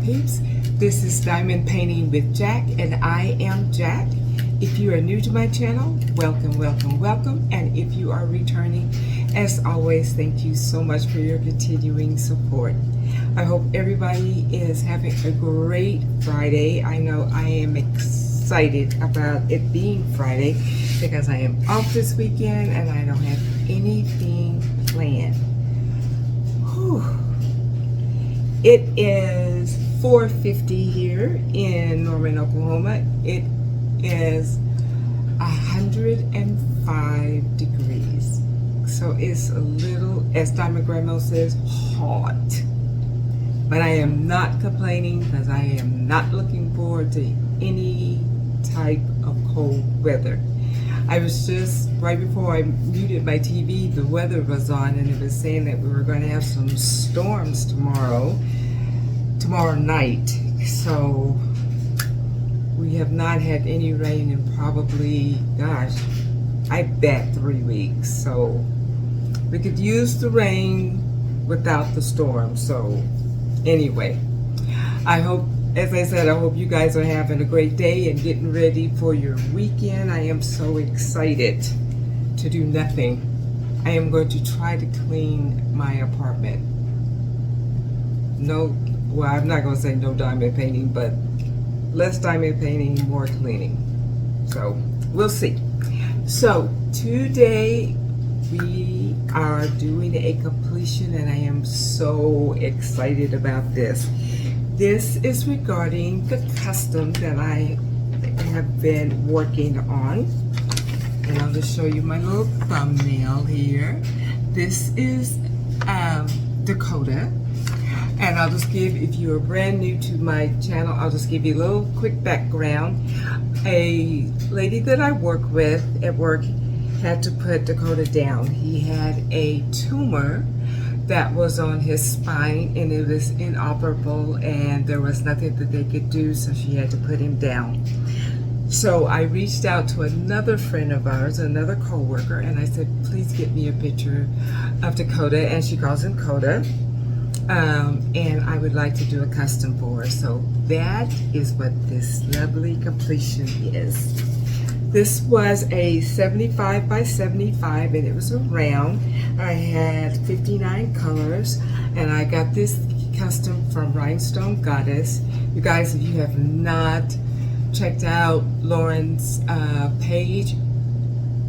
peeps. This is Diamond Painting with Jack, and I am Jack. If you are new to my channel, welcome, welcome, welcome. And if you are returning, as always, thank you so much for your continuing support. I hope everybody is having a great Friday. I know I am excited about it being Friday because I am off this weekend and I don't have anything planned. Whew. It is 4:50 here in Norman, Oklahoma. It is 105 degrees. So it's a little, as Diamond Grandma says, hot. But I am not complaining because I am not looking forward to any type of cold weather. I was just, right before I muted my TV, the weather was on and it was saying that we were going to have some storms tomorrow night. So we have not had any rain in probably, gosh, I bet 3 weeks. So we could use the rain without the storm. So anyway, I hope, as I said, I hope you guys are having a great day and getting ready for your weekend. I am so excited to do nothing. I am going to try to clean my apartment. No, well, I'm not going to say no diamond painting, but less diamond painting, more cleaning. So we'll see. So today we are doing a completion and I am so excited about this. This is regarding the custom that I have been working on. And I'll just show you my little thumbnail here. This is Kota. And I'll just give, if you are brand new to my channel, I'll just give you a little quick background. A lady that I work with at work had to put Kota down. He had a tumor that was on his spine and it was inoperable and there was nothing that they could do, so she had to put him down. So I reached out to another friend of ours, another co-worker, and I said, please get me a picture of Kota, and she calls him Kota. And I would like to do a custom for her. So that is what this lovely completion is. This was a 75 by 75 and it was a round. I had 59 colors and I got this custom from Rhinestone Goddess. You guys, if you have not checked out Lauren's page,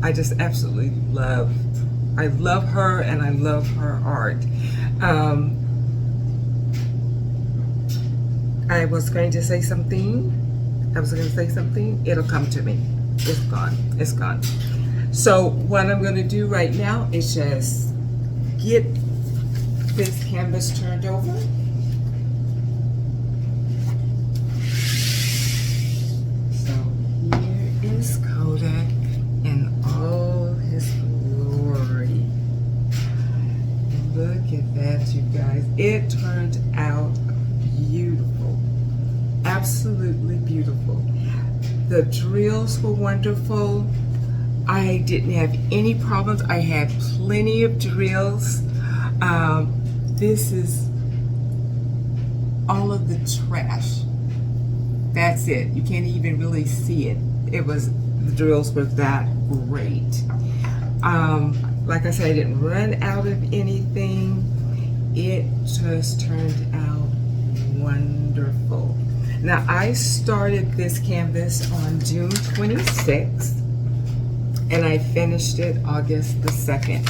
I just absolutely love her and I love her art. I was going to say something. It'll come to me. It's gone. It's gone. So what I'm going to do right now is just get this canvas turned over. So here is Kota in all his glory. Look at that, you guys. It turned out beautiful. Absolutely beautiful. The drills were wonderful. I didn't have any problems. I had plenty of drills. This is all of the trash. That's it. You can't even really see it. The drills were that great. Like I said, I didn't run out of anything. It just turned out wonderful. Now, I started this canvas on June 26th, and I finished it August the 2nd.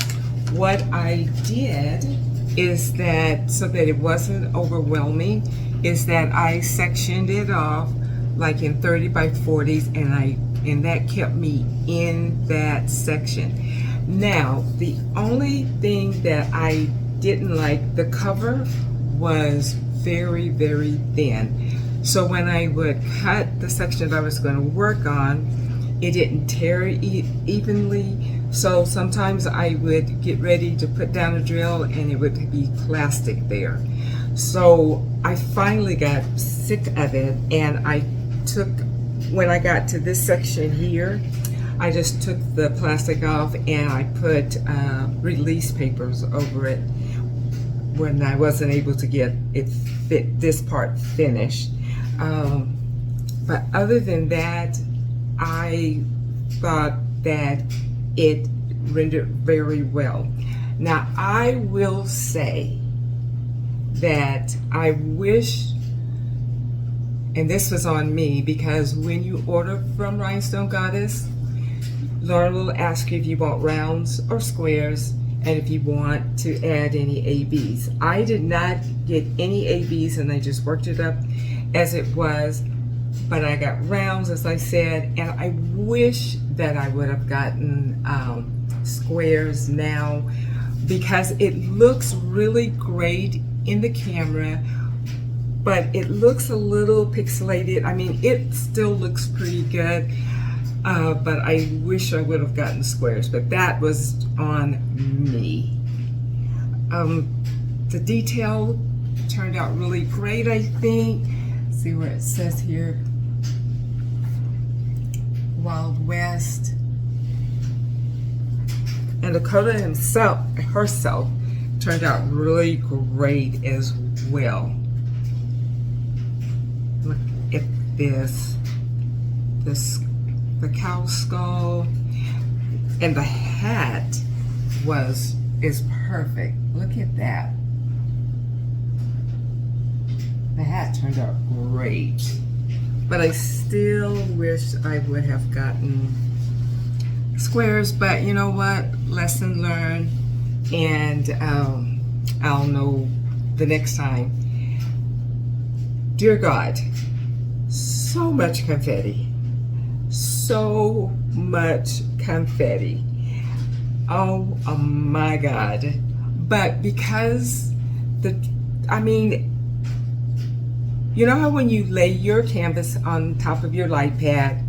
What I did is that, so that it wasn't overwhelming, is that I sectioned it off like in 30 by 40s, and that kept me in that section. Now, the only thing that I didn't like, the cover was very, very thin. So when I would cut the section that I was going to work on, it didn't tear evenly. So sometimes I would get ready to put down a drill and it would be plastic there. So I finally got sick of it, and when I got to this section here, I just took the plastic off and I put release papers over it. when I wasn't able to get it this part finished. But other than that, I thought that it rendered very well. Now, I will say that I wish, and this was on me, because when you order from Rhinestone Goddess, Lauren will ask you if you want rounds or squares, and if you want to add any ABs. I did not get any ABs, and I just worked it up as it was, but I got rounds, as I said, and I wish that I would have gotten squares now, because it looks really great in the camera, but it looks a little pixelated. I mean, it still looks pretty good, but I wish I would have gotten squares, but that was on me. The detail turned out really great, I think. See where it says here, Wild West. And the Kota herself turned out really great as well. Look at this, the cow skull, and the hat is perfect. Look at that. The hat turned out great, but I still wish I would have gotten squares, but you know what, lesson learned, and I'll know the next time. Dear God, so much confetti, so much confetti. Oh my God. But because you know how when you lay your canvas on top of your light pad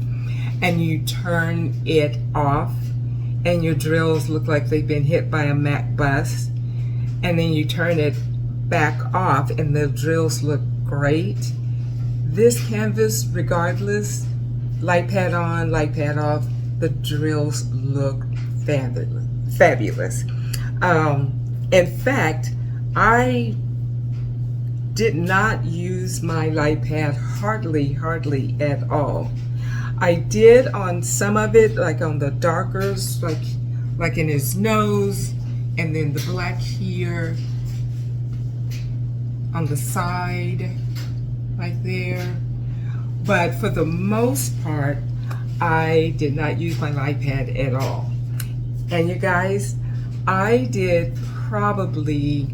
and you turn it off and your drills look like they've been hit by a Mac bus, and then you turn it back off and the drills look great? This canvas, regardless, light pad on, light pad off, the drills look fabulous. In fact, I did not use my light pad hardly at all. I did on some of it, like on the darkers, like in his nose, and then the black here on the side, right there. But for the most part, I did not use my light pad at all. And you guys, I did probably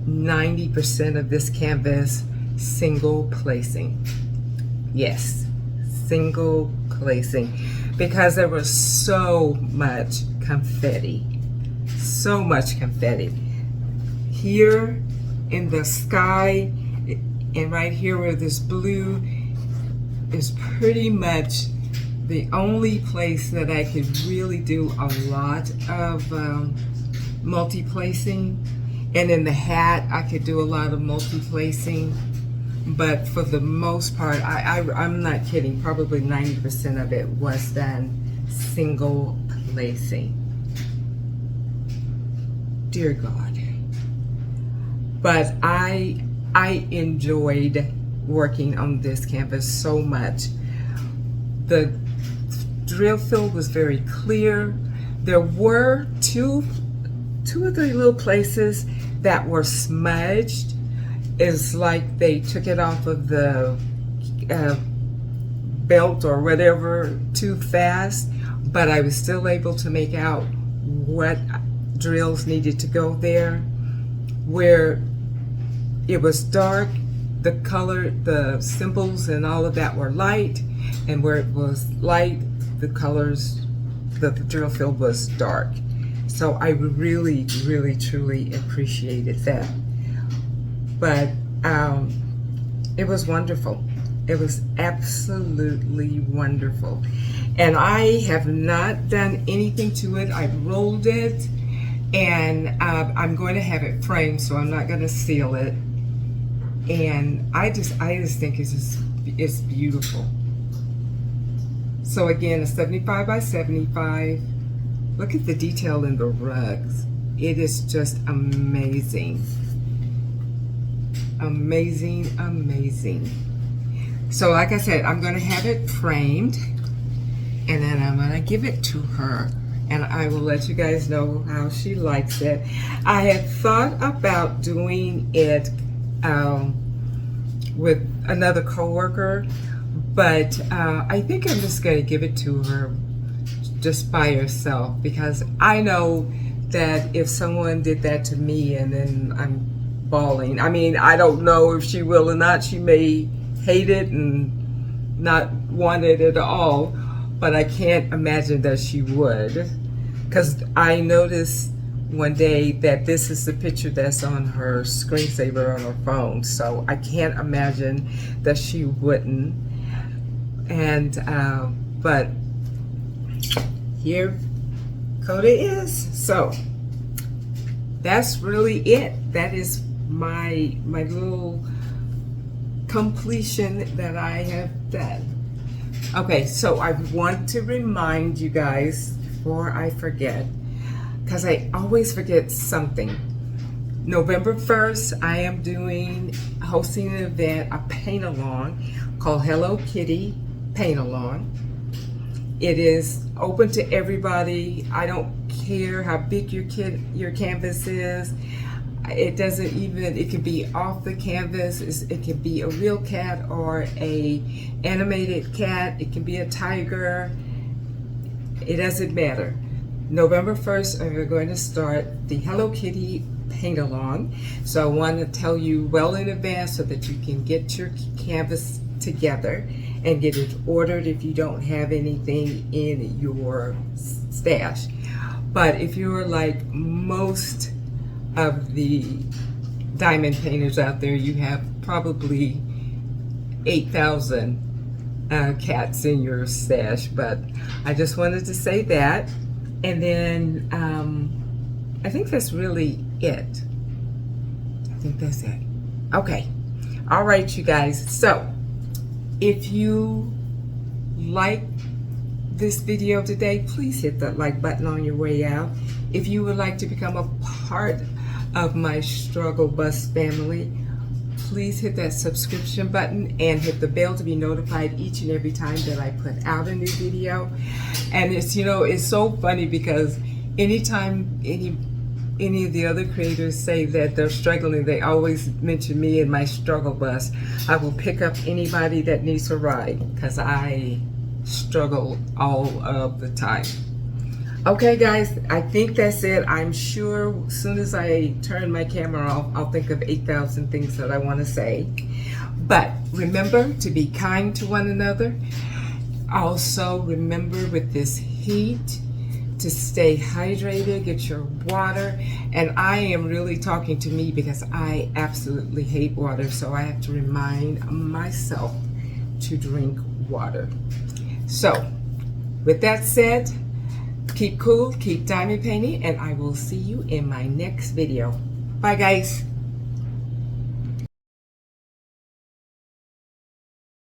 90% of this canvas single placing. Yes, single placing, because there was so much confetti. So much confetti. Here in the sky, and right here where this blue is pretty much the only place that I could really do a lot of multi-placing. And in the hat, I could do a lot of multi-placing. But for the most part, I'm not kidding, probably 90% of it was done single placing. Dear God. But I enjoyed working on this canvas so much. The drill fill was very clear. There were two or three little places that were smudged. It's like they took it off of the belt or whatever too fast, but I was still able to make out what drills needed to go there. Where it was dark, the color, the symbols and all of that were light, and where it was light, the colors, the drill fill was dark. So I really, really, truly appreciated that. But it was wonderful. It was absolutely wonderful. And I have not done anything to it. I've rolled it, and I'm going to have it framed, so I'm not going to seal it. And I just think it's beautiful. So again, a 75 by 75. Look at the detail in the rugs. It is just amazing. amazing, amazing. So like I said, I'm going to have it framed, and then I'm going to give it to her, and I will let you guys know how she likes it. I had thought about doing it with another coworker, but I think I'm just going to give it to her just by herself, because I know that if someone did that to me and then I'm bawling, I mean, I don't know if she will or not. She may hate it and not want it at all, but I can't imagine that she would, because I noticed one day that this is the picture that's on her screensaver on her phone, so I can't imagine that she wouldn't. And but here Kota is. So that's really it. That is my little completion that I have done. Okay, so I want to remind you guys before I forget, because I always forget something. November 1st, I am hosting an event, a paint-along called Hello Kitty Paint-Along. It is open to everybody. I don't care how big your canvas is. It doesn't even, it can be off the canvas. It can be a real cat or a animated cat. It can be a tiger. It doesn't matter. November 1st, we're going to start the Hello Kitty Paint-Along. So I want to tell you well in advance so that you can get your canvas together and get it ordered if you don't have anything in your stash. But if you're like most of the diamond painters out there, you have probably 8,000 cats in your stash. But I just wanted to say that. And then I think that's really it. I think that's it. Okay. All right, you guys. So if you like this video today, please hit that like button on your way out. If you would like to become a part of my Struggle Bus family, please hit that subscription button and hit the bell to be notified each and every time that I put out a new video. And it's, you know, it's so funny because anytime any of the other creators say that they're struggling, they always mention me in my struggle bus. I will pick up anybody that needs a ride because I struggle all of the time. Okay guys, I think that's it. I'm sure as soon as I turn my camera off, I'll think of 8,000 things that I want to say. But remember to be kind to one another. Also remember with this heat to stay hydrated, get your water. And I am really talking to me because I absolutely hate water, so I have to remind myself to drink water. So with that said, keep cool, keep diamond painting, and I will see you in my next video. Bye guys.